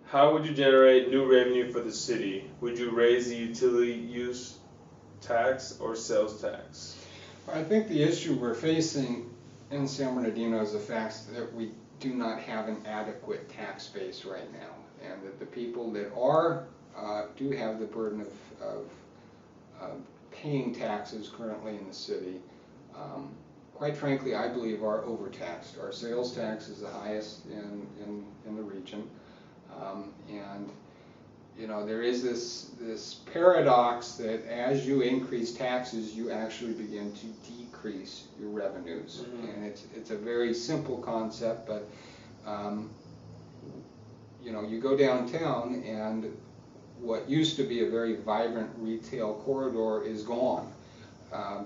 How would you generate new revenue for the city? Would you raise the utility use tax or sales tax? I think the issue we're facing in San Bernardino is the fact that we do not have an adequate tax base right now, and that the people that do have the burden of paying taxes currently in the city, quite frankly, I believe are overtaxed. Our sales tax is the highest in the region, and you know, there is this paradox that as you increase taxes, you actually begin to decrease your revenues. Mm-hmm. And it's a very simple concept, but you know, you go downtown and what used to be a very vibrant retail corridor is gone.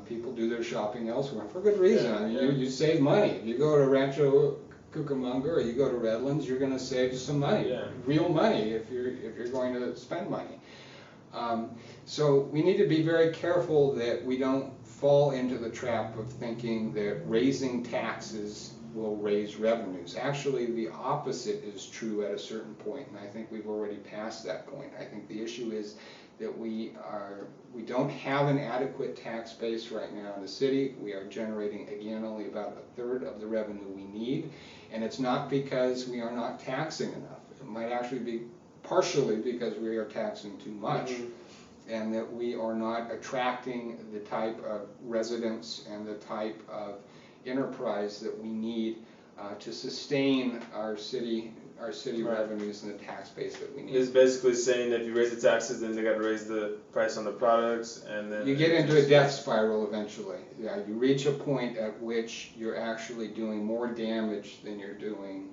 People do their shopping elsewhere for good reason. Yeah. You save money. If you go to Rancho Cucamonga or you go to Redlands, you're going to save some money, real money, if you're going to spend money. So we need to be very careful that we don't fall into the trap of thinking that raising taxes will raise revenues. Actually, the opposite is true at a certain point, and I think we've already passed that point. I think the issue is that we don't have an adequate tax base right now in the city. We are generating, again, only about a third of the revenue we need, and it's not because we are not taxing enough. It might actually be partially because we are taxing too much, and that we are not attracting the type of residents and the type of enterprise that we need to sustain our city revenues and the tax base that we need. It's basically saying that if you raise the taxes, then they got to raise the price on the products, and then you get into a death spiral eventually. Yeah, you reach a point at which you're actually doing more damage than you're doing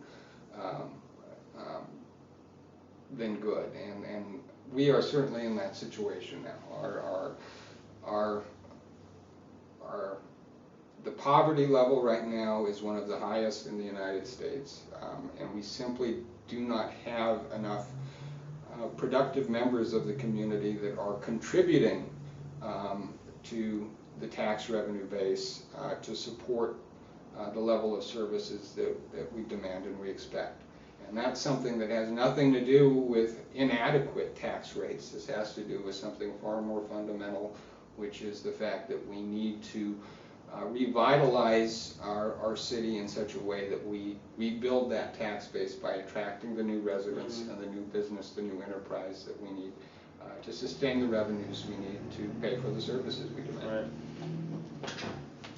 than good, and we are certainly in that situation now. The poverty level right now is one of the highest in the United States, and we simply do not have enough productive members of the community that are contributing to the tax revenue base to support the level of services that we demand and we expect. And that's something that has nothing to do with inadequate tax rates. This has to do with something far more fundamental, which is the fact that we need to revitalize our city in such a way that we rebuild that tax base by attracting the new residents and the new business, the new enterprise that we need to sustain the revenues we need to pay for the services we demand. Right.